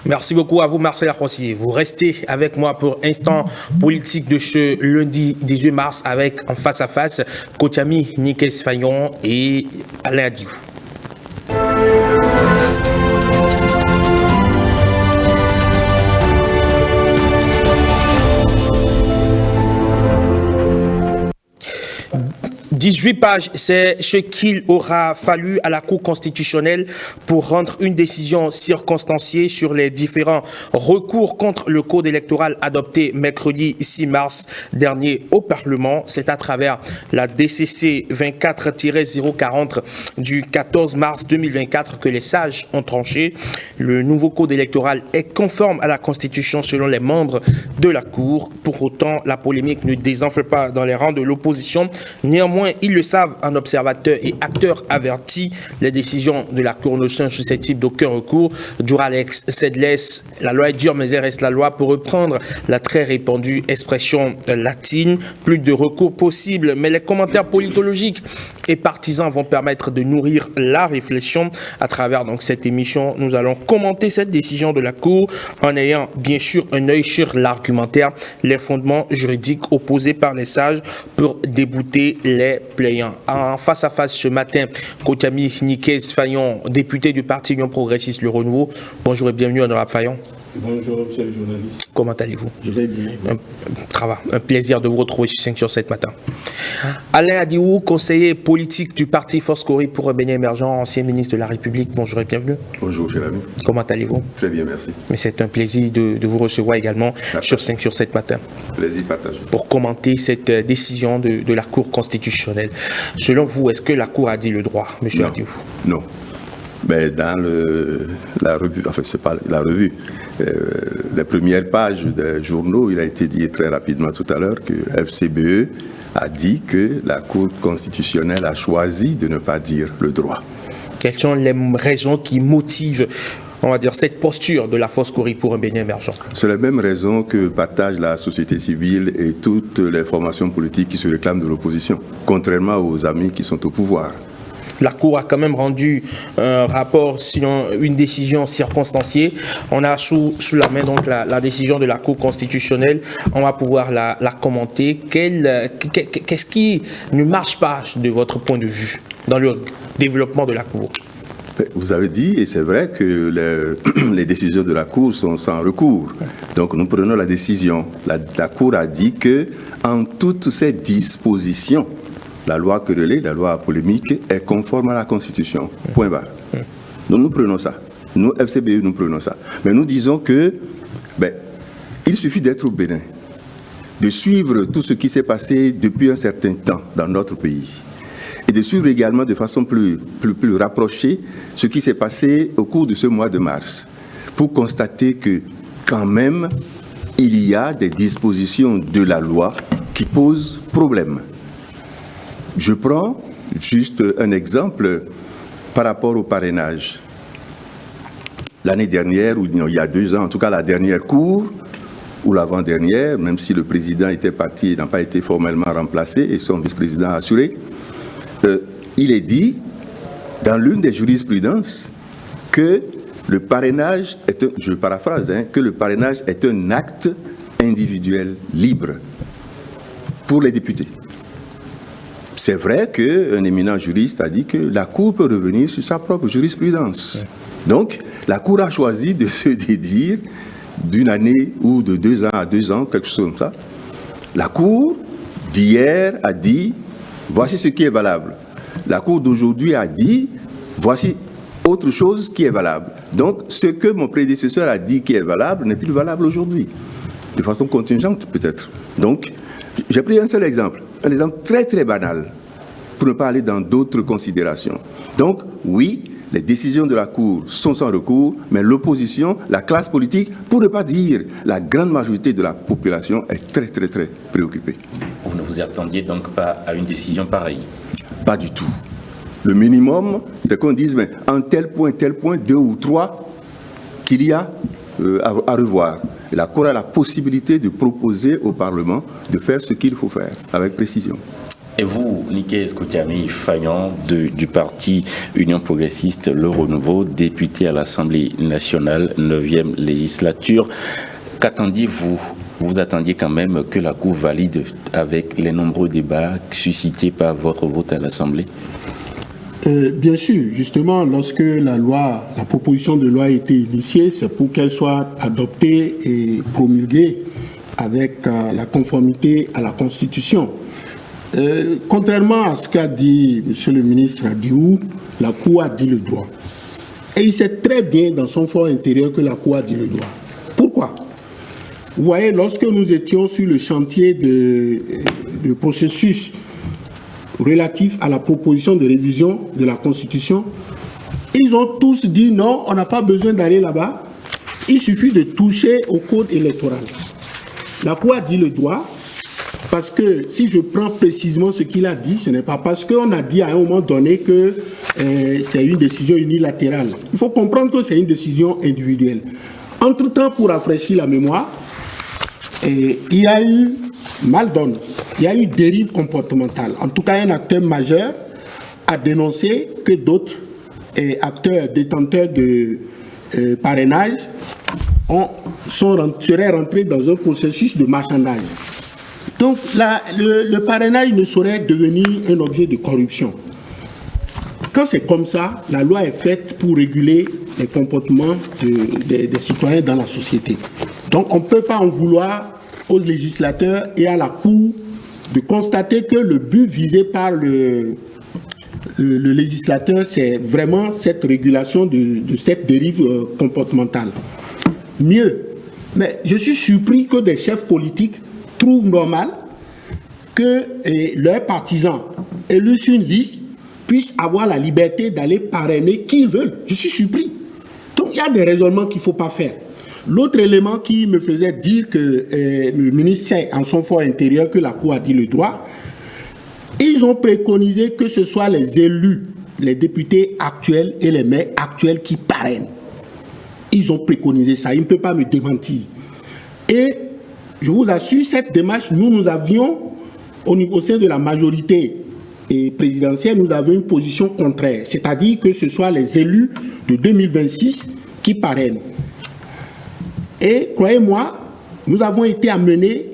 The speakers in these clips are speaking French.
Merci beaucoup à vous, Marcel Arrossier. Vous restez avec moi pour Instant Politique de ce lundi 18 mars avec en face à face Kotiami Nikes Fayon et Alain Adiou. 18 pages, c'est ce qu'il aura fallu à la Cour constitutionnelle pour rendre une décision circonstanciée sur les différents recours contre le code électoral adopté mercredi 6 mars dernier au Parlement. C'est à travers la DCC 24-040 du 14 mars 2024 que les sages ont tranché. Le nouveau code électoral est conforme à la Constitution selon les membres de la Cour. Pour autant, la polémique ne désenfle pas dans les rangs de l'opposition. Néanmoins, ils le savent, un observateur et acteur averti, les décisions de la Cour ne sont susceptibles d'aucun recours. Duralex Sedless, la loi est dure mais elle reste la loi, pour reprendre la très répandue expression latine. Plus de recours possibles, mais les commentaires politologiques et partisans vont permettre de nourrir la réflexion. À travers donc cette émission, nous allons commenter cette décision de la Cour en ayant bien sûr un œil sur l'argumentaire, les fondements juridiques opposés par les sages pour débouter les plaignants. En face à face ce matin, Kotiami Nikes Fayon, député du Parti Union Progressiste Le Renouveau. Bonjour et bienvenue, honorable Fayon. Bonjour, monsieur le journaliste. Comment allez-vous? Je vais bien. Un plaisir de vous retrouver sur 5 sur 7 matin. Alain Adiou, conseiller politique du Parti Force Cori pour un Bénin émergent, ancien ministre de la République. Bonjour et bienvenue. Bonjour, cher ami. Comment allez-vous? Très bien, merci. Mais c'est un plaisir de vous recevoir également sur 5 sur 7 matin. Plaisir partagé. Pour commenter cette décision de la Cour constitutionnelle. Selon vous, est-ce que la Cour a dit le droit, monsieur Adiou? Non. Mais dans la revue, enfin, c'est pas la revue, les premières pages des journaux, il a été dit très rapidement tout à l'heure que FCBE a dit que la Cour constitutionnelle a choisi de ne pas dire le droit. Quelles sont les raisons qui motivent, on va dire, cette posture de la Force Cori pour un Bénin émergent? C'est la même raison que partagent la société civile et toutes les formations politiques qui se réclament de l'opposition, contrairement aux amis qui sont au pouvoir. La Cour a quand même rendu un rapport, sinon une décision circonstanciée. On a sous la main donc la décision de la Cour constitutionnelle. On va pouvoir la commenter. Qu'est-ce qui ne marche pas de votre point de vue dans le développement de la Cour? Vous avez dit, et c'est vrai, que les décisions de la Cour sont sans recours. Donc nous prenons la décision. La Cour a dit que en toutes ces dispositions, la loi querellée, la loi polémique est conforme à la Constitution. Point barre. Donc nous prenons ça. Nous, FCBE, nous prenons ça. Mais nous disons que il suffit d'être au Bénin, de suivre tout ce qui s'est passé depuis un certain temps dans notre pays et de suivre également de façon plus rapprochée ce qui s'est passé au cours de ce mois de mars pour constater que quand même il y a des dispositions de la loi qui posent problème. Je prends juste un exemple par rapport au parrainage. L'année dernière, ou il y a 2 ans, en tout cas la dernière cour, ou l'avant-dernière, même si le président était parti et n'a pas été formellement remplacé et son vice-président a assuré, il est dit, dans l'une des jurisprudences, que le parrainage est je paraphrase, que le parrainage est un acte individuel libre pour les députés. C'est vrai qu'un éminent juriste a dit que la Cour peut revenir sur sa propre jurisprudence. Donc, la Cour a choisi de se dédire d'une année ou de 2 ans à 2 ans, quelque chose comme ça. La Cour d'hier a dit, voici ce qui est valable. La Cour d'aujourd'hui a dit, voici autre chose qui est valable. Donc, ce que mon prédécesseur a dit qui est valable n'est plus valable aujourd'hui. De façon contingente, peut-être. Donc, j'ai pris un seul exemple. Un exemple très très banal, pour ne pas aller dans d'autres considérations. Donc, oui, les décisions de la Cour sont sans recours, mais l'opposition, la classe politique, pour ne pas dire la grande majorité de la population, est très très très préoccupée. Vous ne vous attendiez donc pas à une décision pareille? Pas du tout. Le minimum, c'est qu'on dise, mais en tel point, 2 ou 3, qu'il y a à revoir. Et la Cour a la possibilité de proposer au Parlement de faire ce qu'il faut faire, avec précision. Et vous, Nicaise Koutiami-Fayon, du parti Union Progressiste Le Renouveau, député à l'Assemblée nationale, 9e législature, qu'attendiez-vous? Vous attendiez quand même que la Cour valide avec les nombreux débats suscités par votre vote à l'Assemblée? Bien sûr, justement, lorsque la proposition de loi a été initiée, c'est pour qu'elle soit adoptée et promulguée avec la conformité à la Constitution. Contrairement à ce qu'a dit M. le ministre Adiou, la Cour a dit le droit. Et il sait très bien dans son fort intérieur que la Cour a dit le droit. Pourquoi? Vous voyez, lorsque nous étions sur le chantier de processus relatif à la proposition de révision de la Constitution, ils ont tous dit non, on n'a pas besoin d'aller là-bas, il suffit de toucher au code électoral. La Cour a dit le droit, parce que si je prends précisément ce qu'il a dit, ce n'est pas parce qu'on a dit à un moment donné que c'est une décision unilatérale. Il faut comprendre que c'est une décision individuelle. Entre-temps, pour rafraîchir la mémoire, il y a eu mal donne, il y a eu dérive comportementale. En tout cas, un acteur majeur a dénoncé que d'autres acteurs détenteurs de parrainage seraient rentrés dans un processus de marchandage. Donc, le parrainage ne saurait devenir un objet de corruption. Quand c'est comme ça, la loi est faite pour réguler les comportements des citoyens dans la société. Donc, on ne peut pas en vouloir aux législateurs et à la Cour de constater que le but visé par le législateur, c'est vraiment cette régulation de cette dérive comportementale. Mieux, mais je suis surpris que des chefs politiques trouvent normal que leurs partisans élus sur une liste puissent avoir la liberté d'aller parrainer qui ils veulent. Je suis surpris. Donc il y a des raisonnements qu'il ne faut pas faire. L'autre élément qui me faisait dire que le ministre sait en son fort intérieur que la Cour a dit le droit, ils ont préconisé que ce soit les élus, les députés actuels et les maires actuels qui parrainent. Ils ont préconisé ça, il ne peut pas me démentir. Et je vous assure, cette démarche, nous avions, au sein de la majorité présidentielle, nous avions une position contraire, c'est-à-dire que ce soit les élus de 2026 qui parrainent. Et croyez-moi, nous avons été amenés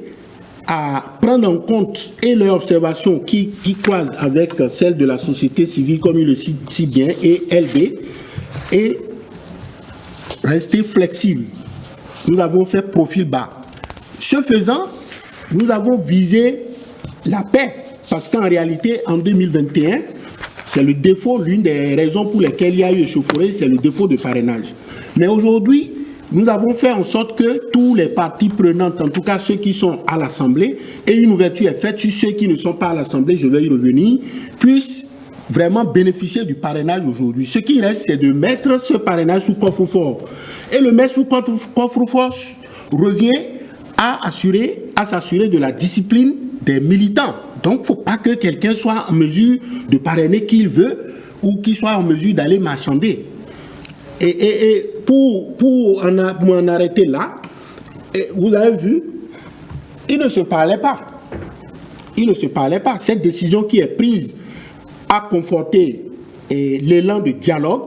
à prendre en compte et leurs observations qui croisent avec celles de la société civile, comme il le cite si bien, et LB, et rester flexibles. Nous avons fait profil bas. Ce faisant, nous avons visé la paix, parce qu'en réalité, en 2021, c'est le défaut, l'une des raisons pour lesquelles il y a eu échauffourée, c'est le défaut de parrainage. Mais aujourd'hui, nous avons fait en sorte que tous les partis prenants, en tout cas ceux qui sont à l'Assemblée, et une ouverture est faite sur ceux qui ne sont pas à l'Assemblée, je vais y revenir, puissent vraiment bénéficier du parrainage aujourd'hui. Ce qui reste, c'est de mettre ce parrainage sous coffre-fort. Et le mettre sous coffre-fort revient à s'assurer de la discipline des militants. Donc, il ne faut pas que quelqu'un soit en mesure de parrainer qui il veut ou qu'il soit en mesure d'aller marchander. Et pour en arrêter là, vous avez vu, ils ne se parlaient pas. Ils ne se parlaient pas. Cette décision qui est prise a conforté l'élan de dialogue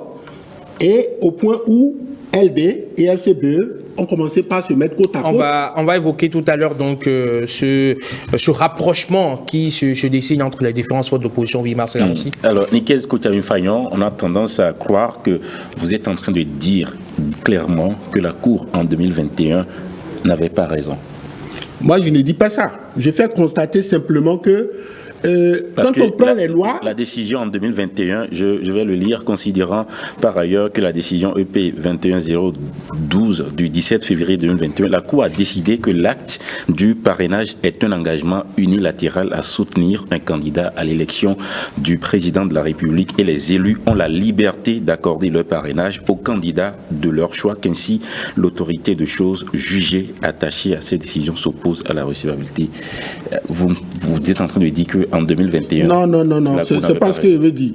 et au point où LB et LCBE ont commencé par se mettre côte à côte. On va évoquer tout à l'heure donc ce rapprochement qui se dessine entre les différentes forces d'opposition. Oui, Marcel aussi. Alors, Nicaise Koutiami-Fayon, on a tendance à croire que vous êtes en train de dire clairement que la Cour en 2021 n'avait pas raison. Moi, je ne dis pas ça. Je fais constater simplement que quand on prend les lois... La décision en 2021, je vais le lire, considérant par ailleurs que la décision EP 21012 du 17 février 2021, la Cour a décidé que l'acte du parrainage est un engagement unilatéral à soutenir un candidat à l'élection du président de la République et les élus ont la liberté d'accorder leur parrainage aux candidats de leur choix, qu'ainsi l'autorité de choses jugée attachée à ces décisions s'oppose à la recevabilité. Vous êtes en train de dire que en 2021... Non, c'est pas ce que je veux dire.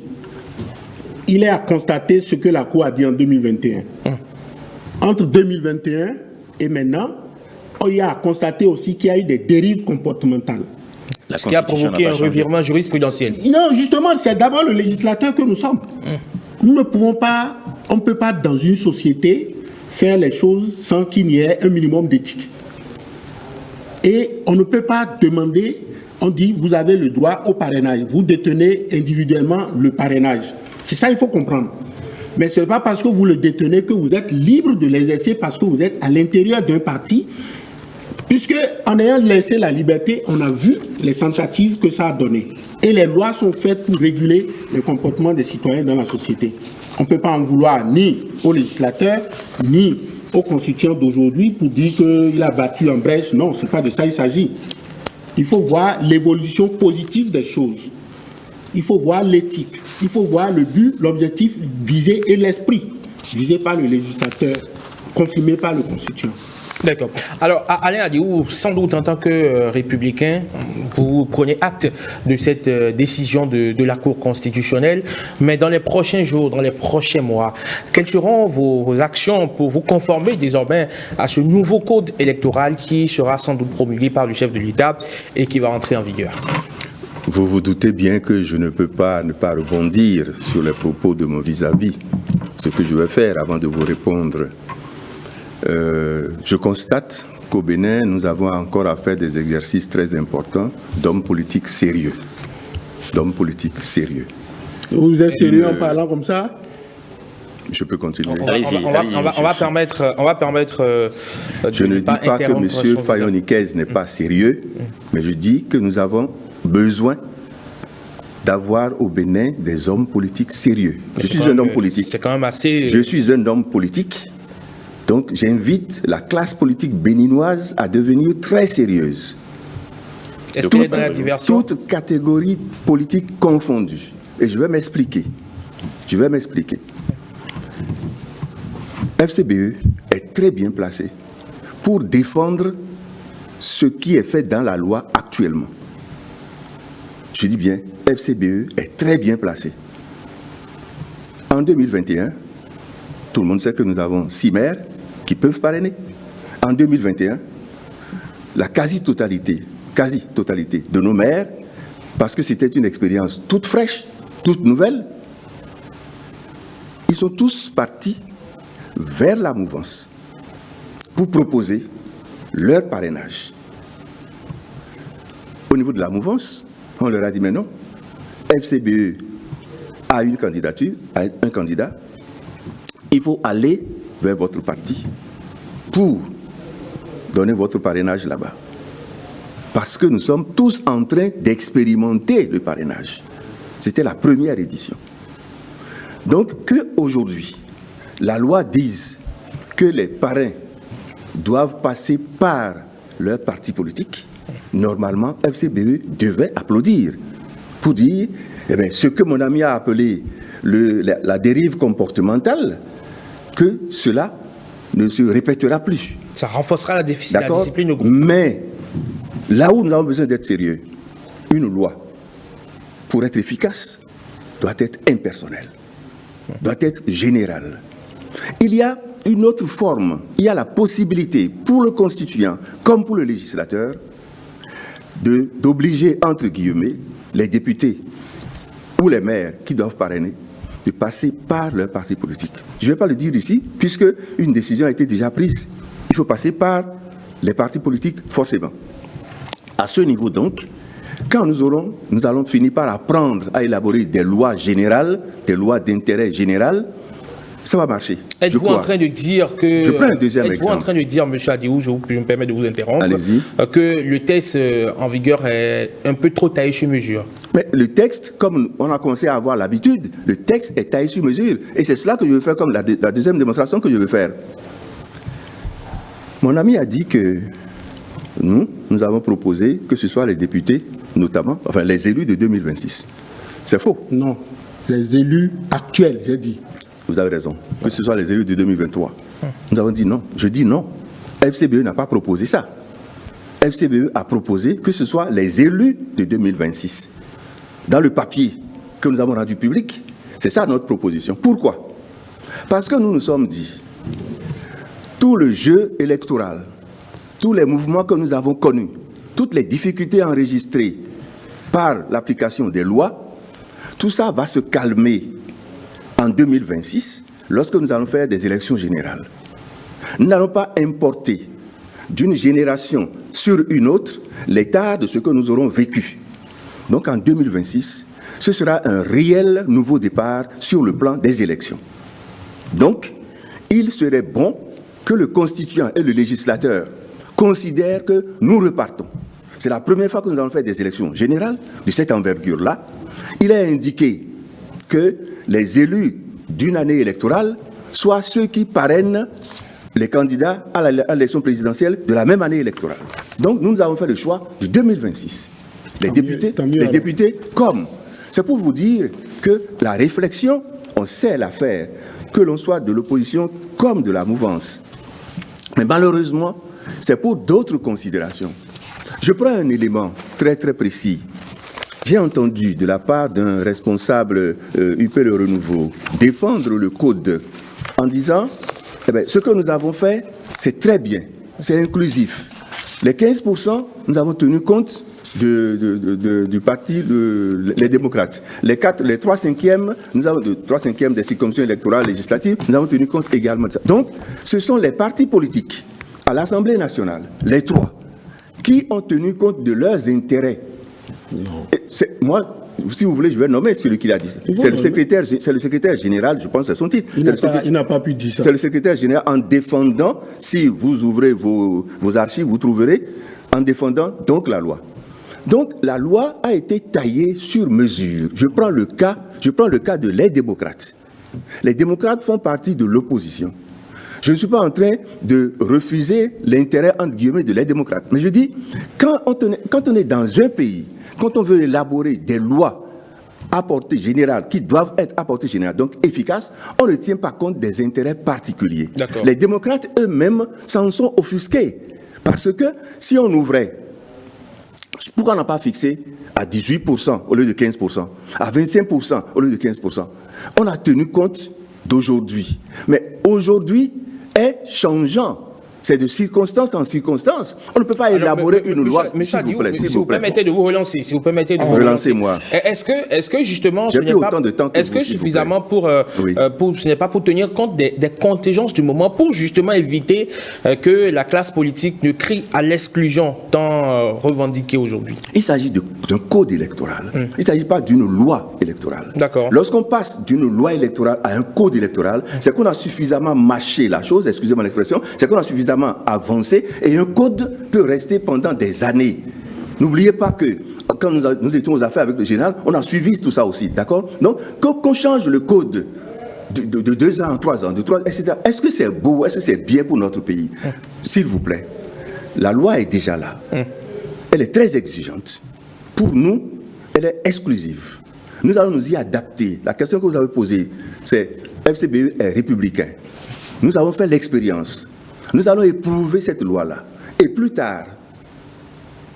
Il est à constater ce que la Cour a dit en 2021. Entre 2021 et maintenant, il y a à constater aussi qu'il y a eu des dérives comportementales. Ce qui a provoqué un revirement jurisprudentiel. Non, justement, c'est d'abord le législateur que nous sommes. Nous ne pouvons pas, on ne peut pas dans une société faire les choses sans qu'il y ait un minimum d'éthique. Et on ne peut pas demander, on dit vous avez le droit au parrainage, vous détenez individuellement le parrainage. C'est ça il faut comprendre. Mais ce n'est pas parce que vous le détenez que vous êtes libre de l'exercer parce que vous êtes à l'intérieur d'un parti. Puisque en ayant laissé la liberté, on a vu les tentatives que ça a donné. Et les lois sont faites pour réguler le comportement des citoyens dans la société. On ne peut pas en vouloir ni aux législateurs, ni aux constituants d'aujourd'hui pour dire qu'il a battu en brèche. Non, ce n'est pas de ça il s'agit. Il faut voir l'évolution positive des choses. Il faut voir l'éthique. Il faut voir le but, l'objectif visé et l'esprit visé par le législateur, confirmé par le constituant. D'accord. Alors, Alain Adiou, sans doute en tant que républicain, vous prenez acte de cette décision de la Cour constitutionnelle, mais dans les prochains jours, dans les prochains mois, quelles seront vos actions pour vous conformer désormais à ce nouveau code électoral qui sera sans doute promulgué par le chef de l'État et qui va entrer en vigueur? Vous vous doutez bien que je ne peux pas ne pas rebondir sur les propos de mon vis-à-vis. Ce que je vais faire avant de vous répondre. Je constate qu'au Bénin, nous avons encore à faire des exercices très importants d'hommes politiques sérieux. D'hommes politiques sérieux. Vous êtes sérieux en parlant comme ça? Je peux continuer. On va permettre je ne dis pas que M. Fayon-Nikez n'est pas sérieux, mais je dis que nous avons besoin d'avoir au Bénin des hommes politiques sérieux. Je suis un homme politique. C'est quand même assez... Je suis un homme politique. Donc, j'invite la classe politique béninoise à devenir très sérieuse. Est-ce qu'il y a de la diversion? Toutes catégories politiques confondues. Et je vais m'expliquer. FCBE est très bien placé pour défendre ce qui est fait dans la loi actuellement. Je dis bien, FCBE est très bien placé. En 2021, tout le monde sait que nous avons 6 maires qui peuvent parrainer. En 2021, la quasi-totalité de nos maires, parce que c'était une expérience toute fraîche, toute nouvelle, ils sont tous partis vers la mouvance pour proposer leur parrainage. Au niveau de la mouvance, on leur a dit mais non, FCBE a une candidature, a un candidat, il faut aller vers votre parti pour donner votre parrainage là-bas. Parce que nous sommes tous en train d'expérimenter le parrainage. C'était la première édition. Donc qu'aujourd'hui, la loi dise que les parrains doivent passer par leur parti politique, normalement, FCBE devait applaudir pour dire eh bien, ce que mon ami a appelé la dérive comportementale, que cela ne se répétera plus. Ça renforcera la discipline au groupe. Mais là où nous avons besoin d'être sérieux, une loi, pour être efficace, doit être impersonnelle, doit être générale. Il y a une autre forme, il y a la possibilité pour le constituant comme pour le législateur d'obliger, entre guillemets, les députés ou les maires qui doivent parrainer de passer par leur parti politique. Je ne vais pas le dire ici, puisque une décision a été déjà prise. Il faut passer par les partis politiques, forcément. À ce niveau, donc, quand nous allons finir par apprendre à élaborer des lois générales, des lois d'intérêt général, ça va marcher. Êtes-vous en train de dire que... Je prends un deuxième exemple. Êtes-vous en train de dire, M. Adiou, je me permets de vous interrompre, que le texte en vigueur est un peu trop taillé sur mesure? Mais le texte, comme on a commencé à avoir l'habitude, le texte est taillé sur mesure. Et c'est cela que je veux faire comme la deuxième démonstration que je veux faire. Mon ami a dit que nous avons proposé que ce soit les députés, notamment, enfin les élus de 2026. C'est faux. Non, les élus actuels, j'ai dit. Vous avez raison. Que ce soit les élus de 2023. Nous avons dit non. Je dis non. FCBE n'a pas proposé ça. FCBE a proposé que ce soit les élus de 2026. Dans le papier que nous avons rendu public, c'est ça notre proposition. Pourquoi? Parce que nous nous sommes dit, tout le jeu électoral, tous les mouvements que nous avons connus, toutes les difficultés enregistrées par l'application des lois, tout ça va se calmer en 2026 lorsque nous allons faire des élections générales. Nous n'allons pas importer d'une génération sur une autre l'état de ce que nous aurons vécu. Donc en 2026, ce sera un réel nouveau départ sur le plan des élections. Donc, il serait bon que le constituant et le législateur considèrent que nous repartons. C'est la première fois que nous allons faire des élections générales de cette envergure-là. Il est indiqué que les élus d'une année électorale soient ceux qui parrainent les candidats à l'élection présidentielle de la même année électorale. Donc, nous avons fait le choix de 2026. Les députés, comme. C'est pour vous dire que la réflexion, on sait la faire, que l'on soit de l'opposition comme de la mouvance. Mais malheureusement, c'est pour d'autres considérations. Je prends un élément très très précis. J'ai entendu de la part d'un responsable UP Le Renouveau défendre le code en disant ce que nous avons fait, c'est très bien, c'est inclusif. Les 15%, nous avons tenu compte du parti les démocrates. Les 3/5e, nous avons 3/5 des circonscriptions électorales législatives, nous avons tenu compte également de ça. Donc, ce sont les partis politiques à l'Assemblée nationale, les 3, qui ont tenu compte de leurs intérêts. Moi, si vous voulez, je vais nommer celui qui l'a dit. C'est le secrétaire général, je pense, c'est son titre. Il n'a pas pu dire ça. C'est le secrétaire général en défendant, si vous ouvrez vos archives, vous trouverez, en défendant donc la loi. Donc la loi a été taillée sur mesure. Je prends le cas de les démocrates. Les démocrates font partie de l'opposition. Je ne suis pas en train de refuser l'intérêt, entre guillemets, de les démocrates. Mais je dis, quand on est dans un pays, quand on veut élaborer des lois à portée générale, qui doivent être à portée générale, donc efficaces, on ne tient pas compte des intérêts particuliers. Les démocrates eux-mêmes s'en sont offusqués. Parce que si on ouvrait, pourquoi on n'a pas fixé à 18% au lieu de 15%, à 25% au lieu de 15%? On a tenu compte d'aujourd'hui. Mais aujourd'hui est changeant. C'est de circonstance en circonstance. On ne peut pas élaborer une loi. S'il vous permettez de vous relancer. Relancez-moi. Est-ce que justement, ce n'est pas suffisamment ce n'est pas pour tenir compte des contingences du moment, pour justement éviter que la classe politique ne crie à l'exclusion tant revendiquée aujourd'hui? Il s'agit d'un code électoral. Il ne s'agit pas d'une loi électorale. D'accord. Lorsqu'on passe d'une loi électorale à un code électoral, c'est qu'on a suffisamment mâché la chose, excusez-moi l'expression, c'est qu'on a suffisamment avancé, et un code peut rester pendant des années. N'oubliez pas que quand nous étions aux affaires avec le général, on a suivi tout ça aussi, d'accord? Donc, qu'on change le code de 2 ans, 3 ans, de 3, etc., est-ce que c'est beau, est-ce que c'est bien pour notre pays? S'il vous plaît, la loi est déjà là. Elle est très exigeante. Pour nous, elle est exclusive. Nous allons nous y adapter. La question que vous avez posée, c'est FCBE est républicain. Nous avons fait l'expérience. Nous allons éprouver cette loi-là. Et plus tard,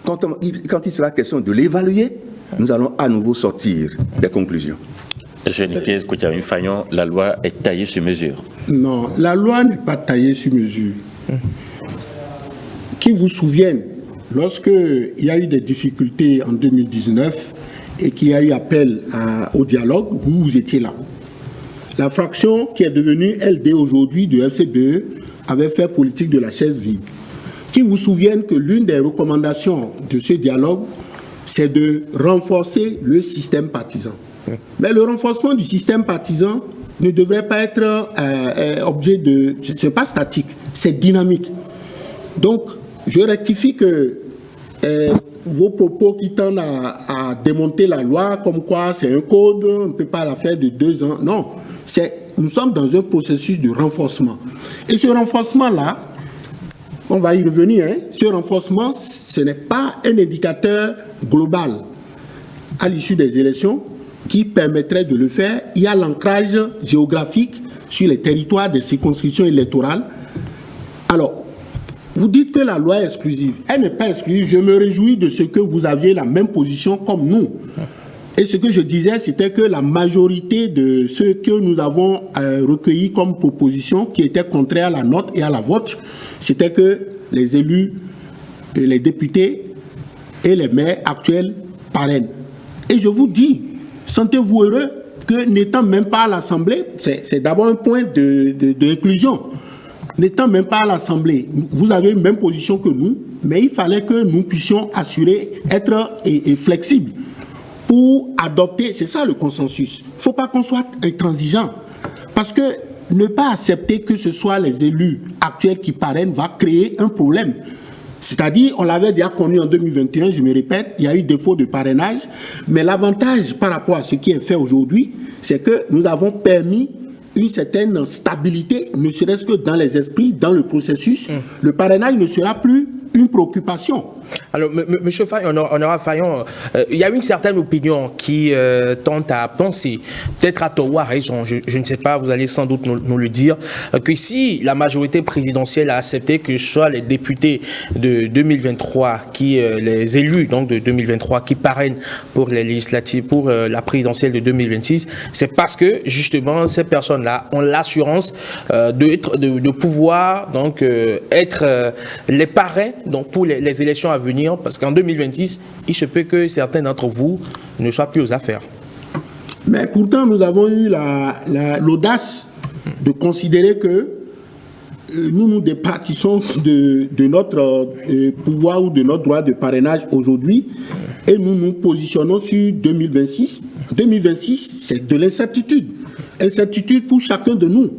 quand il sera question de l'évaluer, nous allons à nouveau sortir des conclusions. Geneviève Koutiamine-Fagnon, la loi est taillée sur mesure. Non, la loi n'est pas taillée sur mesure. Qui vous souvienne, lorsqu'il y a eu des difficultés en 2019 et qu'il y a eu appel au dialogue, vous étiez là. La fraction qui est devenue LD aujourd'hui de FCBE avait fait politique de la chaise vide. Qui vous souvienne que l'une des recommandations de ce dialogue, c'est de renforcer le système partisan. Mais le renforcement du système partisan ne devrait pas être objet de... Ce n'est pas statique, c'est dynamique. Donc, je rectifie que vos propos qui tendent à démonter la loi, comme quoi c'est un code, on ne peut pas la faire de 2 ans. Non, nous sommes dans un processus de renforcement. Et ce renforcement-là, on va y revenir, ce renforcement, ce n'est pas un indicateur global à l'issue des élections qui permettrait de le faire. Il y a l'ancrage géographique sur les territoires des circonscriptions électorales. Alors, vous dites que la loi est exclusive. Elle n'est pas exclusive. Je me réjouis de ce que vous aviez la même position comme nous. Et ce que je disais, c'était que la majorité de ce que nous avons recueilli comme proposition, qui était contraire à la nôtre et à la vôtre, c'était que les élus, les députés et les maires actuels parrainent. Et je vous dis, sentez-vous heureux que n'étant même pas à l'Assemblée, c'est d'abord un point d'inclusion. N'étant même pas à l'Assemblée, vous avez une même position que nous, mais il fallait que nous puissions être flexibles pour adopter, c'est ça le consensus. Il ne faut pas qu'on soit intransigeant, parce que ne pas accepter que ce soit les élus actuels qui parrainent va créer un problème. C'est-à-dire, on l'avait déjà connu en 2021, je me répète, il y a eu défaut de parrainage, mais l'avantage par rapport à ce qui est fait aujourd'hui, c'est que nous avons permis une certaine stabilité, ne serait-ce que dans les esprits, dans le processus. Le parrainage ne sera plus une préoccupation. Alors, Monsieur Honorable Fayon, il y a une certaine opinion qui tente à penser, peut-être à tort ou à raison, je ne sais pas, vous allez sans doute nous le dire, que si la majorité présidentielle a accepté que ce soit les députés de 2023, les élus donc de 2023 qui parrainent pour les législatives, pour la présidentielle de 2026, c'est parce que justement ces personnes-là ont l'assurance de pouvoir donc être les parrains donc pour les élections à venir, parce qu'en 2026, il se peut que certains d'entre vous ne soient plus aux affaires. Mais pourtant, nous avons eu l'audace de considérer que nous nous départissons de notre pouvoir ou de notre droit de parrainage aujourd'hui, et nous nous positionnons sur 2026. 2026, c'est de l'incertitude. Incertitude pour chacun de nous,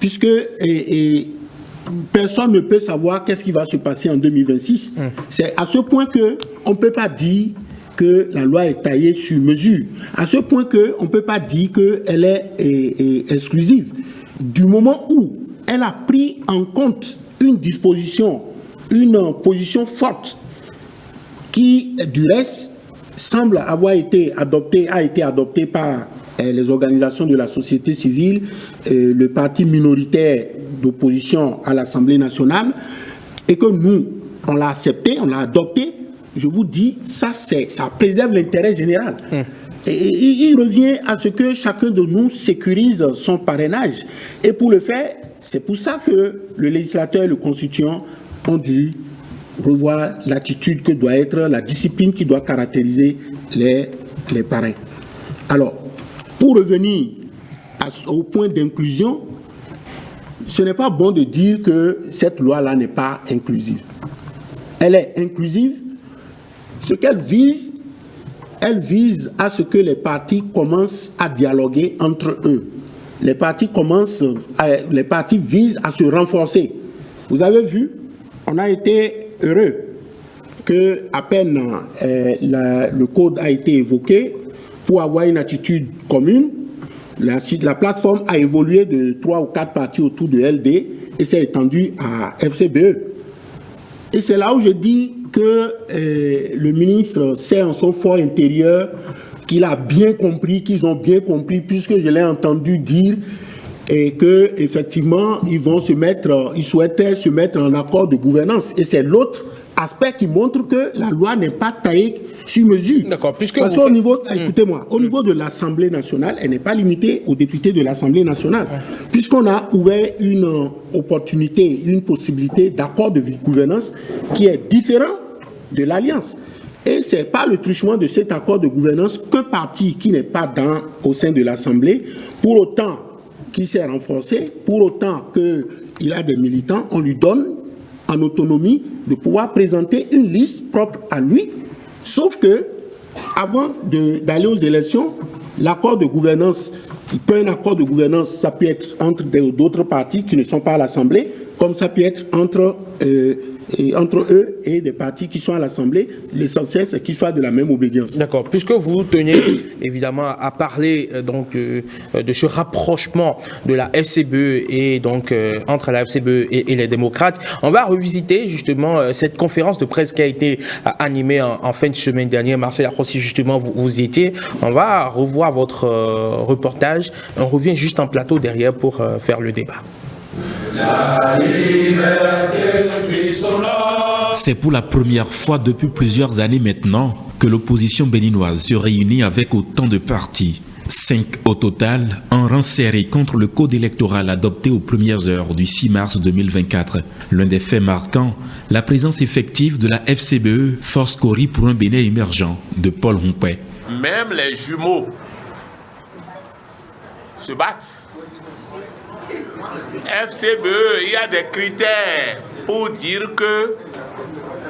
puisque personne ne peut savoir qu'est-ce qui va se passer en 2026. C'est à ce point qu'on ne peut pas dire que la loi est taillée sur mesure. À ce point qu'on ne peut pas dire qu'elle est exclusive. Du moment où elle a pris en compte une disposition, une position forte qui, du reste, semble avoir été adoptée, a été adoptée par les organisations de la société civile, le parti minoritaire d'opposition à l'Assemblée nationale, et que nous, on l'a accepté, on l'a adopté, je vous dis, ça préserve l'intérêt général. Et il revient à ce que chacun de nous sécurise son parrainage. Et pour le faire, c'est pour ça que le législateur et le constituant ont dû revoir l'attitude que doit être, la discipline qui doit caractériser les parrains. Alors, pour revenir au point d'inclusion, ce n'est pas bon de dire que cette loi-là n'est pas inclusive. Elle est inclusive. Ce qu'elle vise, elle vise à ce que les partis commencent à dialoguer entre eux. Les partis visent à se renforcer. Vous avez vu, on a été heureux que à peine le code a été évoqué pour avoir une attitude commune. La plateforme a évolué de 3 ou 4 partis autour de LD et s'est étendue à FCBE. Et c'est là où je dis que le ministre sait en son fort intérieur qu'il a bien compris, qu'ils ont bien compris, puisque je l'ai entendu dire et que effectivement ils souhaitaient se mettre en accord de gouvernance. Et c'est l'autre aspect qui montre que la loi n'est pas taillée sur mesure. D'accord, puisque parce qu'au niveau, écoutez-moi, au niveau de l'Assemblée nationale, elle n'est pas limitée aux députés de l'Assemblée nationale, puisqu'on a ouvert une opportunité, une possibilité d'accord de gouvernance qui est différent de l'Alliance. Et ce n'est pas le truchement de cet accord de gouvernance qu'un parti qui n'est pas au sein de l'Assemblée, pour autant qu'il s'est renforcé, pour autant qu'il a des militants, on lui donne en autonomie de pouvoir présenter une liste propre à lui. Sauf que, avant d'aller aux élections, l'accord de gouvernance, un accord de gouvernance, ça peut être entre d'autres partis qui ne sont pas à l'Assemblée, comme ça peut être entre eux et des partis qui sont à l'Assemblée. L'essentiel, c'est qu'ils soient de la même obédience. D'accord. Puisque vous tenez évidemment à parler donc de ce rapprochement de la FCBE et donc entre la FCBE et les démocrates, on va revisiter justement cette conférence de presse qui a été animée en fin de semaine dernière. Marcel Akrossi, justement, vous y étiez. On va revoir votre reportage. On revient juste en plateau derrière pour faire le débat. La liberté de Christ. C'est pour la première fois depuis plusieurs années maintenant que l'opposition béninoise se réunit avec autant de partis. 5 au total, en rang serré contre le code électoral adopté aux premières heures du 6 mars 2024. L'un des faits marquants, la présence effective de la FCBE, Force Cori pour un Bénin émergent, de Paul Rompouet. même les jumeaux se battent. FCBE, il y a des critères pour dire que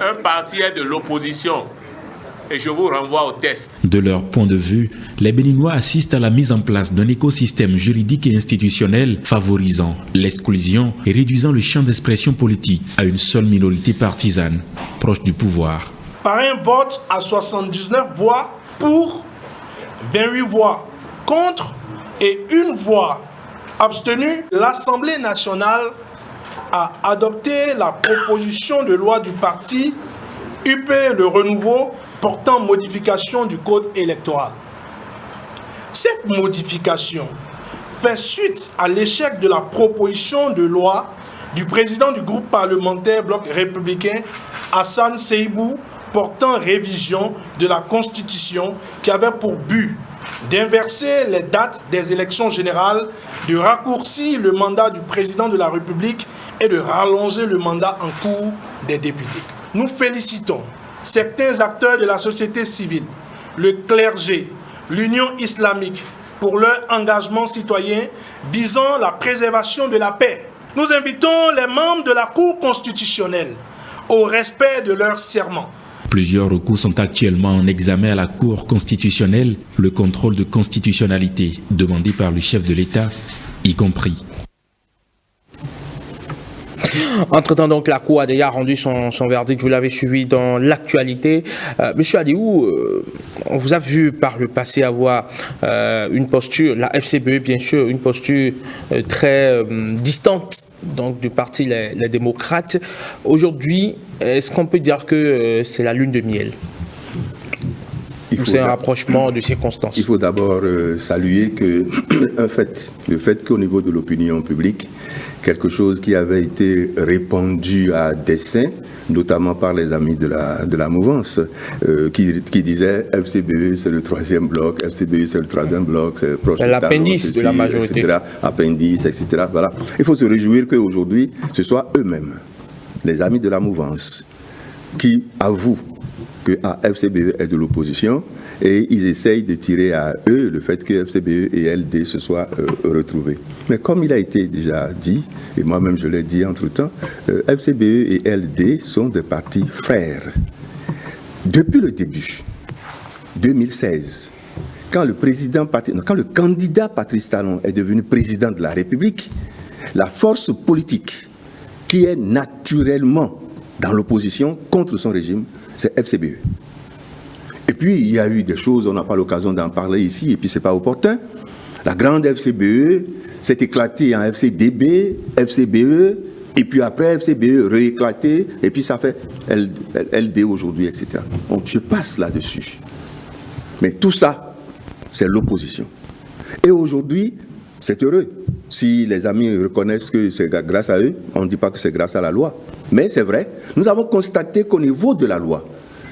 un parti est de l'opposition. Et je vous renvoie au test. De leur point de vue, les Béninois assistent à la mise en place d'un écosystème juridique et institutionnel favorisant l'exclusion et réduisant le champ d'expression politique à une seule minorité partisane, proche du pouvoir. Par un vote à 79 voix pour, 28 voix contre et 1 voix abstenue, l'Assemblée nationale a adopté la proposition de loi du parti UP Le Renouveau portant modification du code électoral. Cette modification fait suite à l'échec de la proposition de loi du président du groupe parlementaire Bloc républicain, Hassan Seibou, portant révision de la Constitution qui avait pour but d'inverser les dates des élections générales, de raccourcir le mandat du président de la République et de rallonger le mandat en cours des députés. Nous félicitons certains acteurs de la société civile, le clergé, l'Union islamique, pour leur engagement citoyen visant la préservation de la paix. Nous invitons les membres de la Cour constitutionnelle au respect de leur serment. Plusieurs recours sont actuellement en examen à la Cour constitutionnelle, le contrôle de constitutionnalité demandé par le chef de l'État, y compris. Entre-temps, donc, la Cour a déjà rendu son verdict. Vous l'avez suivi dans l'actualité. Monsieur Adiou, on vous a vu par le passé avoir une posture, la FCBE bien sûr, une posture très distante donc, du parti les démocrates. Aujourd'hui, est-ce qu'on peut dire que c'est la lune de miel? Ou c'est un rapprochement de circonstances? Il faut d'abord saluer que le fait qu'au niveau de l'opinion publique, quelque chose qui avait été répandu à dessein, notamment par les amis de la mouvance, qui disaient FCBE c'est le troisième bloc, FCBE c'est le troisième bloc, c'est proche l'appendice de la majorité, etc., appendice, etc. Voilà. Il faut se réjouir qu'aujourd'hui, ce soit eux-mêmes, les amis de la mouvance, qui avouent que FCBE est de l'opposition et ils essayent de tirer à eux le fait que FCBE et LD se soient retrouvés. Mais comme il a été déjà dit, et moi-même je l'ai dit entre-temps, FCBE et LD sont des partis frères. Depuis le début, 2016, quand le candidat Patrice Talon est devenu président de la République, la force politique qui est naturellement dans l'opposition contre son régime, c'est FCBE. Et puis, il y a eu des choses, on n'a pas l'occasion d'en parler ici, et puis c'est pas opportun. La grande FCBE s'est éclatée en FCDB, FCBE, et puis après FCBE rééclaté, et puis ça fait LD aujourd'hui, etc. Donc, je passe là-dessus. Mais tout ça, c'est l'opposition. Et aujourd'hui, c'est heureux. Si les amis reconnaissent que c'est grâce à eux, on ne dit pas que c'est grâce à la loi. Mais c'est vrai, nous avons constaté qu'au niveau de la loi,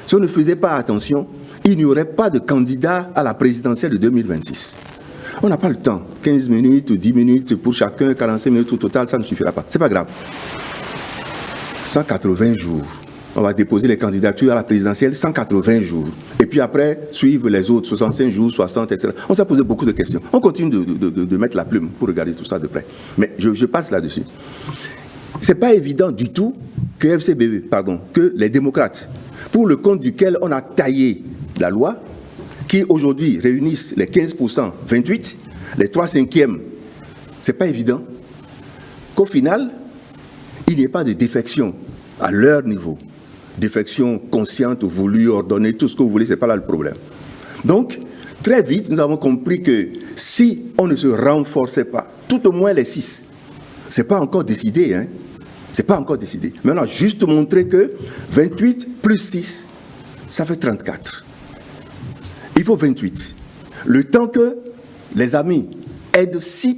si on ne faisait pas attention, il n'y aurait pas de candidat à la présidentielle de 2026. On n'a pas le temps. 15 minutes, 10 minutes pour chacun, 45 minutes au total, ça ne suffira pas. C'est pas grave. 180 jours. On va déposer les candidatures à la présidentielle 180 jours. Et puis après, suivre les autres, 65 jours, 60, etc. On s'est posé beaucoup de questions. On continue de mettre la plume pour regarder tout ça de près. Mais je passe là-dessus. Ce n'est pas évident du tout que que les démocrates, pour le compte duquel on a taillé la loi, qui aujourd'hui réunissent les 15%, 28%, les 3/5e, ce n'est pas évident qu'au final, il n'y ait pas de défection à leur niveau. Défection consciente, voulue, ordonnée, tout ce que vous voulez, ce n'est pas là le problème. Donc, très vite, nous avons compris que si on ne se renforçait pas, tout au moins les 6, ce n'est pas encore décidé, hein. C'est pas encore décidé. Mais on a juste montré que 28 plus 6, ça fait 34. Il faut 28. Le temps que les amis aident 6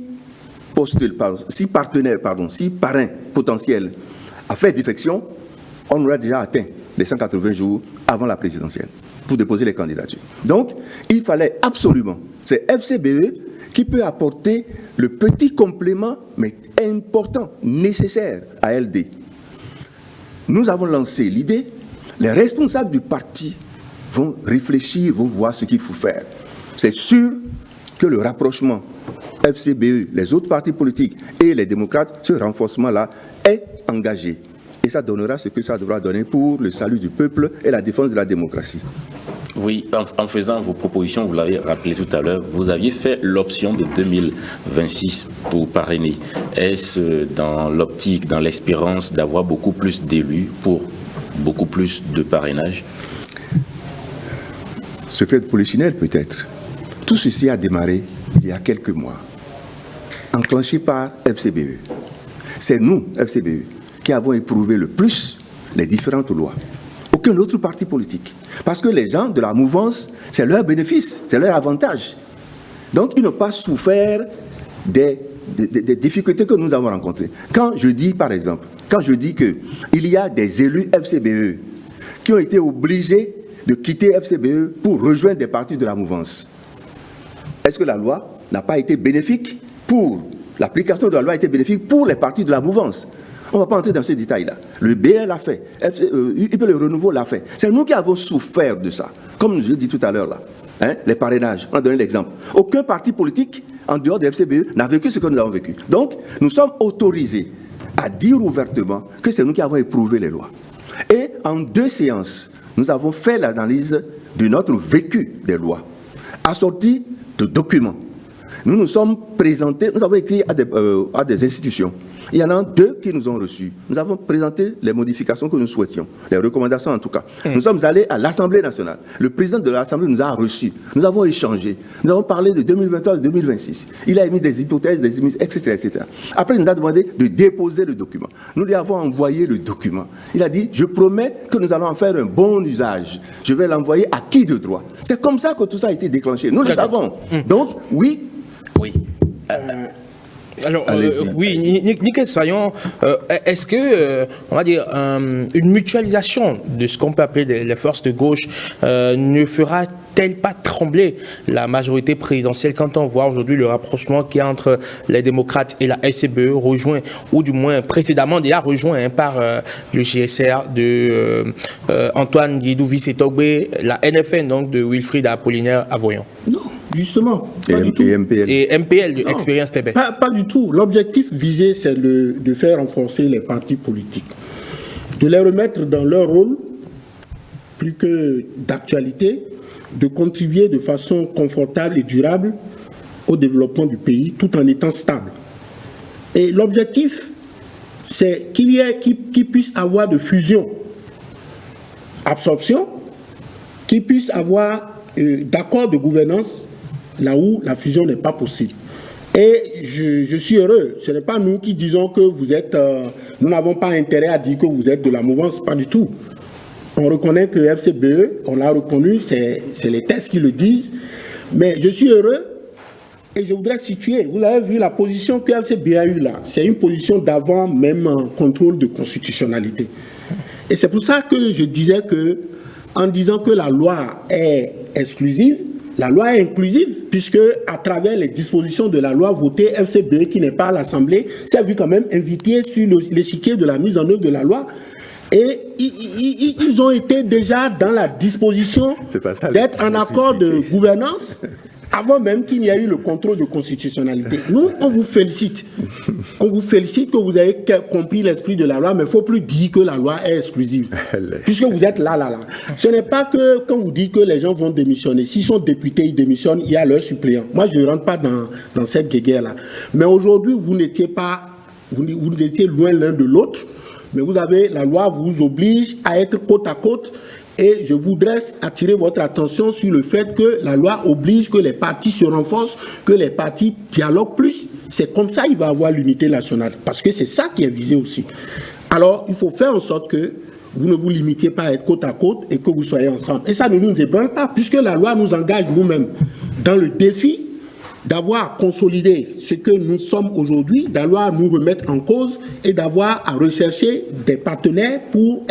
parrains potentiels à faire défection, on aura déjà atteint les 180 jours avant la présidentielle pour déposer les candidatures. Donc, il fallait absolument, c'est FCBE qui peut apporter le petit complément, mais important, nécessaire à LD. Nous avons lancé l'idée, les responsables du parti vont réfléchir, vont voir ce qu'il faut faire. C'est sûr que le rapprochement FCBE, les autres partis politiques et les démocrates, ce renforcement-là est engagé. Et ça donnera ce que ça devra donner pour le salut du peuple et la défense de la démocratie. Oui, en faisant vos propositions, vous l'avez rappelé tout à l'heure, vous aviez fait l'option de 2026 pour parrainer. Est-ce dans l'optique, dans l'espérance d'avoir beaucoup plus d'élus pour beaucoup plus de parrainage? Secret de polichinelle peut-être. Tout ceci a démarré il y a quelques mois, enclenché par FCBE. C'est nous, FCBE, qui avons éprouvé le plus les différentes lois. Aucun autre parti politique. Parce que les gens de la mouvance, c'est leur bénéfice, c'est leur avantage. Donc, ils n'ont pas souffert des difficultés que nous avons rencontrées. Quand je dis, par exemple, qu'il y a des élus FCBE qui ont été obligés de quitter FCBE pour rejoindre des partis de la mouvance, est-ce que la loi n'a pas été bénéfique pour, l'application de la loi a été bénéfique pour les partis de la mouvance? On ne va pas entrer dans ces détails-là. Le BL l'a fait, le Renouveau l'a fait. C'est nous qui avons souffert de ça. Comme je l'ai dit tout à l'heure, là, hein, les parrainages, on a donné l'exemple. Aucun parti politique, en dehors de FCBE, n'a vécu ce que nous avons vécu. Donc, nous sommes autorisés à dire ouvertement que c'est nous qui avons éprouvé les lois. Et en 2 séances, nous avons fait l'analyse de notre vécu des lois, assorti de documents. Nous nous sommes présentés, nous avons écrit à des institutions. Il y en a 2 qui nous ont reçus. Nous avons présenté les modifications que nous souhaitions, les recommandations en tout cas. Nous sommes allés à l'Assemblée nationale. Le président de l'Assemblée nous a reçus. Nous avons échangé. Nous avons parlé de 2023 et 2026. Il a émis des hypothèses, etc., etc. Après, il nous a demandé de déposer le document. Nous lui avons envoyé le document. Il a dit, je promets que nous allons en faire un bon usage. Je vais l'envoyer à qui de droit? C'est comme ça que tout ça a été déclenché. Nous le savons. Donc, oui. Oui. Alors, oui, Nickel Saillon, est-ce que, on va dire, une mutualisation de ce qu'on peut appeler les forces de gauche ne fera-t-elle pas trembler la majorité présidentielle quand on voit aujourd'hui le rapprochement qu'il y a entre les démocrates et la FCBE rejoint, ou du moins précédemment déjà rejoint par le GSR de Antoine Guidou Vissetogbe, la NFN donc de Wilfried Apollinaire Avoyan? Non. Justement, et MPL. Et MPL, de Expérience TB. Pas du tout. L'objectif visé, c'est de faire renforcer les partis politiques, de les remettre dans leur rôle, plus que d'actualité, de contribuer de façon confortable et durable au développement du pays, tout en étant stable. Et l'objectif, c'est qu'il puisse avoir de fusion, absorption, qu'il puisse avoir d'accord de gouvernance là où la fusion n'est pas possible. Et je suis heureux. Ce n'est pas nous qui disons que vous êtes... nous n'avons pas intérêt à dire que vous êtes de la mouvance, pas du tout. On reconnaît que FCBE, on l'a reconnu, c'est les textes qui le disent. Mais je suis heureux et je voudrais situer. Vous avez vu la position que FCBE a eue là. C'est une position d'avant même contrôle de constitutionnalité. Et c'est pour ça que je disais que, en disant que la loi est exclusive, la loi est inclusive, puisque à travers les dispositions de la loi votée, FCBE, qui n'est pas à l'Assemblée, s'est vu quand même invité sur l'échiquier de la mise en œuvre de la loi. Et ils ont été déjà dans la disposition d'être en accord de gouvernance avant même qu'il n'y ait eu le contrôle de constitutionnalité. Nous, on vous félicite. On vous félicite que vous avez compris l'esprit de la loi, mais il ne faut plus dire que la loi est exclusive. Puisque vous êtes là. Ce n'est pas que quand vous dites que les gens vont démissionner. S'ils sont députés, ils démissionnent, il y a leur suppléant. Moi, je ne rentre pas dans cette guéguerre-là. Mais aujourd'hui, vous n'étiez loin l'un de l'autre. Mais vous avez, la loi vous oblige à être côte à côte. Et je voudrais attirer votre attention sur le fait que la loi oblige que les partis se renforcent, que les partis dialoguent plus. C'est comme ça qu'il va y avoir l'unité nationale. Parce que c'est ça qui est visé aussi. Alors, il faut faire en sorte que vous ne vous limitiez pas à être côte à côte et que vous soyez ensemble. Et ça ne nous ébranle pas, puisque la loi nous engage nous-mêmes dans le défi d'avoir consolidé ce que nous sommes aujourd'hui, d'avoir nous remettre en cause et d'avoir à rechercher des partenaires pour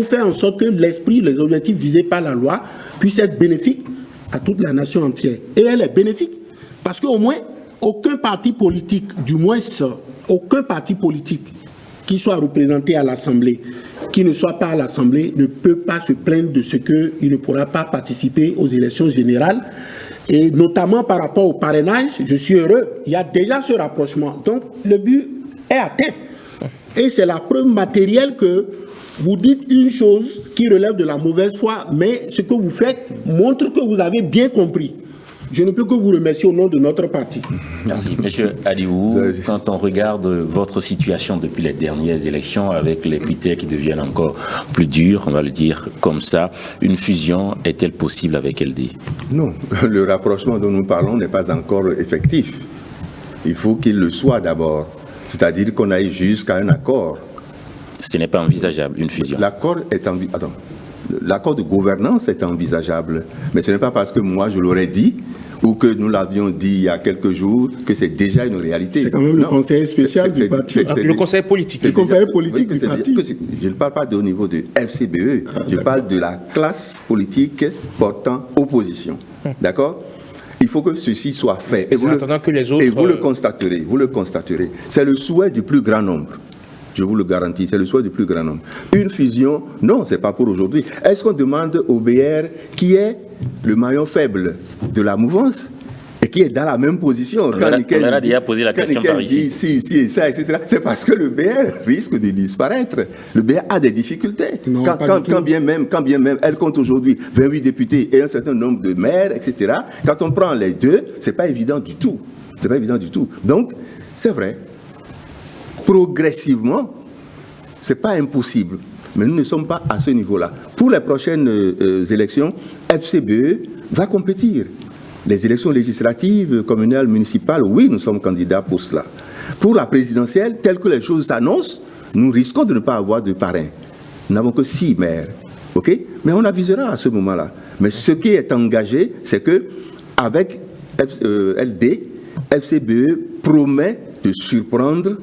faire en sorte que l'esprit, les objectifs visés par la loi puissent être bénéfiques à toute la nation entière. Et elle est bénéfique parce qu'au moins, aucun parti politique, du moins aucun parti politique qui soit représenté à l'Assemblée, qui ne soit pas à l'Assemblée, ne peut pas se plaindre de ce qu'il ne pourra pas participer aux élections générales. Et notamment par rapport au parrainage, je suis heureux, il y a déjà ce rapprochement. Donc le but est atteint. Et c'est la preuve matérielle que vous dites une chose qui relève de la mauvaise foi, mais ce que vous faites montre que vous avez bien compris. Je ne peux que vous remercier au nom de notre parti. Merci. Monsieur Aliou, quand on regarde votre situation depuis les dernières élections, avec les critères qui deviennent encore plus durs, on va le dire comme ça, une fusion est-elle possible avec LD? Non, le rapprochement dont nous parlons n'est pas encore effectif. Il faut qu'il le soit d'abord. C'est-à-dire qu'on aille jusqu'à un accord. Ce n'est pas envisageable, une fusion. L'accord est envisageable. L'accord de gouvernance est envisageable. Mais ce n'est pas parce que moi je l'aurais dit ou que nous l'avions dit il y a quelques jours que c'est déjà une réalité. C'est quand même le conseil spécial du parti. Le conseil politique. Le conseil politique du parti. Je ne parle pas au niveau de FCBE, je parle de la classe politique portant opposition. D'accord ? Il faut que ceci soit fait. Et vous le constaterez. C'est le souhait du plus grand nombre. Je vous le garantis, c'est le souhait du plus grand nombre. Une fusion, non, ce n'est pas pour aujourd'hui. Est-ce qu'on demande au BR qui est le maillon faible de la mouvance et qui est dans la même position? On a déjà posé la question par ici. Si, ça, etc. C'est parce que le BR risque de disparaître. Le BR a des difficultés. Quand bien même, elle compte aujourd'hui 28 députés et un certain nombre de maires, etc. Quand on prend les deux, c'est pas évident du tout. C'est pas évident du tout. Donc, c'est vrai. Progressivement, ce n'est pas impossible, mais nous ne sommes pas à ce niveau-là. Pour les prochaines élections, FCBE va compétir. Les élections législatives, communales, municipales, oui, nous sommes candidats pour cela. Pour la présidentielle, telles que les choses s'annoncent, nous risquons de ne pas avoir de parrain. Nous n'avons que 6 maires, ok? Mais on avisera à ce moment-là. Mais ce qui est engagé, c'est que avec LD, FCBE promet de surprendre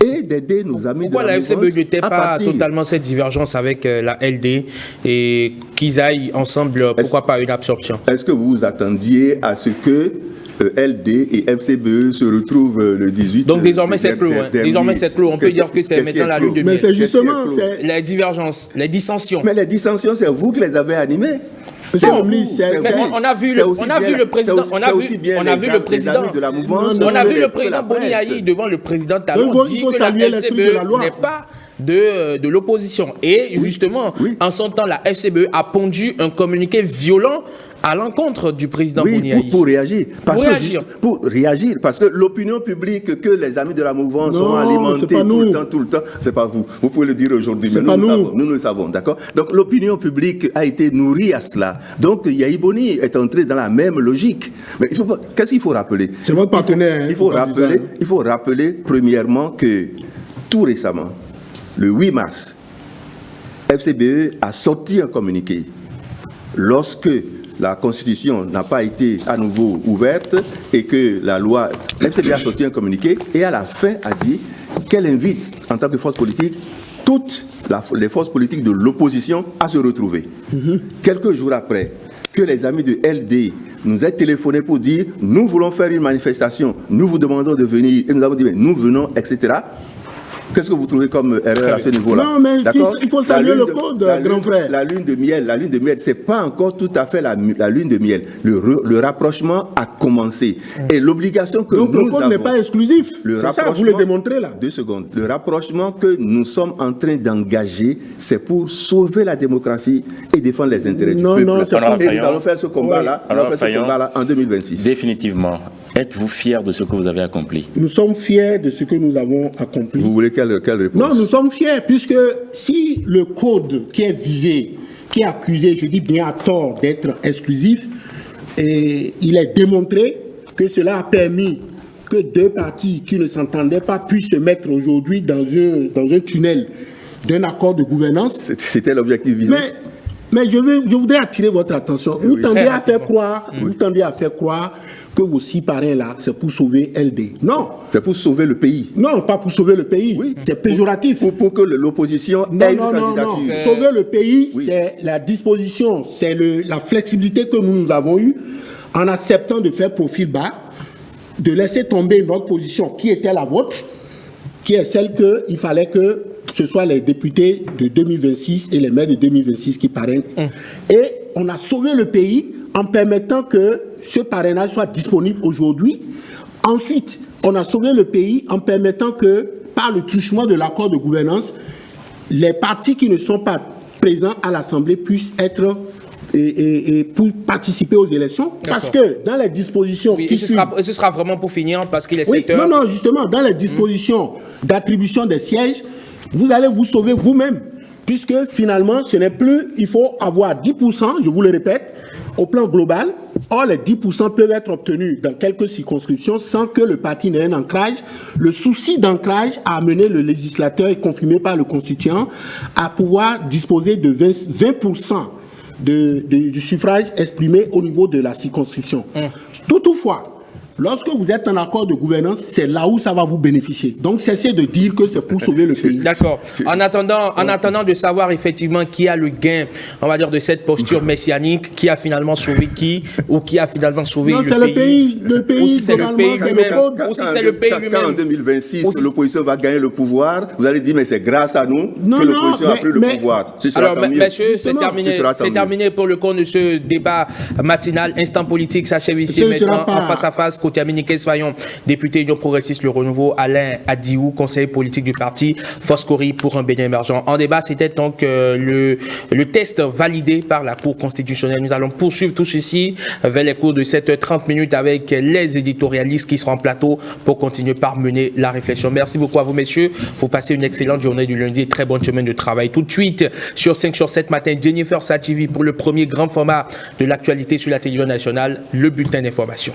et d'aider nos amis. Pourquoi la FCBE n'était pas totalement cette divergence avec la LD et qu'ils aillent ensemble, pourquoi pas une absorption? Est-ce que vous vous attendiez à ce que LD et FCBE se retrouvent le 18? Donc désormais c'est clos. Désormais c'est clos. On peut dire que c'est maintenant la lune de miel. Mais c'est justement les divergences, les dissensions. Mais les dissensions, c'est vous qui les avez animées. On a vu le président Boni Aïe devant le président Talon dire que la FCBE n'est pas de l'opposition. Et justement, en son temps, la FCBE a pondu un communiqué violent à l'encontre du président Boni Aïe. Pour réagir. Pour réagir. Parce que l'opinion publique que les amis de la mouvance ont alimenté tout le temps, c'est pas vous. Vous pouvez le dire aujourd'hui, mais nous le savons, d'accord? Donc l'opinion publique a été nourrie à cela. Donc Yahi Boni est entré dans la même logique. Mais qu'est-ce qu'il faut rappeler? C'est votre partenaire. Il faut rappeler premièrement que tout récemment, le 8 mars, FCBE a sorti un communiqué lorsque la Constitution n'a pas été à nouveau ouverte et que la loi, FCBE a sorti un communiqué et à la fin a dit qu'elle invite en tant que force politique toutes les forces politiques de l'opposition à se retrouver. Quelques jours après, que les amis de LD nous aient téléphoné pour dire nous voulons faire une manifestation, nous vous demandons de venir et nous avons dit mais nous venons, etc. Qu'est-ce que vous trouvez comme erreur à ce niveau-là? Non, mais il faut saluer le code, grand frère. La lune de miel, c'est pas encore tout à fait la lune de miel. Le rapprochement a commencé. Et l'obligation que nous avons... Donc le code n'est pas exclusif. C'est ça, vous le démontrez là. 2 secondes. Le rapprochement que nous sommes en train d'engager, c'est pour sauver la démocratie et défendre les intérêts du peuple. Et nous allons faire ce combat-là en 2026. Définitivement. Êtes-vous fiers de ce que vous avez accompli? Nous sommes fiers de ce que nous avons accompli. Vous voulez quelle réponse? Non, nous sommes fiers, puisque si le code qui est visé, qui est accusé, je dis bien à tort, d'être exclusif, et il est démontré que cela a permis que 2 partis qui ne s'entendaient pas puissent se mettre aujourd'hui dans un tunnel d'un accord de gouvernance. C'était l'objectif visé. Mais je voudrais attirer votre attention. Vous tendez à faire croire que vos 6 parrains-là, c'est pour sauver LD. Non. C'est pour sauver le pays. Non, pas pour sauver le pays. Oui. C'est péjoratif. Pour que l'opposition ait une candidature. Non. Sauver le pays, c'est la disposition, c'est la flexibilité que nous avons eue en acceptant de faire profil bas, de laisser tomber notre position qui était la vôtre, qui est celle qu'il fallait que ce soit les députés de 2026 et les maires de 2026 qui parrainent. Et on a sauvé le pays en permettant que ce parrainage soit disponible aujourd'hui. Ensuite, on a sauvé le pays en permettant que, par le truchement de l'accord de gouvernance, les partis qui ne sont pas présents à l'Assemblée puissent être pour participer aux élections. Parce que dans les dispositions qui ce sera vraiment pour finir, parce qu'il est 7 heures. Non, justement, dans les dispositions d'attribution des sièges, vous allez vous sauver vous-même. Puisque finalement, ce n'est plus, il faut avoir 10%, je vous le répète, au plan global. Or, les 10% peuvent être obtenus dans quelques circonscriptions sans que le parti n'ait un ancrage. Le souci d'ancrage a amené le législateur, et confirmé par le constituant, à pouvoir disposer de 20% du suffrage exprimé au niveau de la circonscription. Toutefois, lorsque vous êtes en accord de gouvernance, c'est là où ça va vous bénéficier. Donc, cessez de dire que c'est pour sauver le pays. D'accord. En attendant de savoir effectivement qui a le gain, on va dire, de cette posture messianique, qui a finalement sauvé qui, ou qui a finalement sauvé le pays. Le pays, ou si c'est le pays lui-même. Ou si c'est le pays lui-même. Quand en 2026, l'opposition va gagner le pouvoir, vous allez dire, mais c'est grâce à nous que l'opposition a pris le pouvoir. Alors, messieurs, c'est terminé pour le compte de ce débat matinal. Instant politique s'achève ici maintenant en face à face. Côté Aminike Soyon, député Union Progressiste Le Renouveau, Alain Adiou, conseiller politique du parti, Foscori pour un Bénin émergent. En débat, c'était donc le test validé par la Cour constitutionnelle. Nous allons poursuivre tout ceci vers les cours de 7h30 avec les éditorialistes qui seront en plateau pour continuer par mener la réflexion. Merci beaucoup à vous, messieurs. Vous passez une excellente journée du lundi et très bonne semaine de travail. Tout de suite, sur 5 sur 7 matin, Jennifer Sativi pour le premier grand format de l'actualité sur la télévision nationale, le bulletin d'information.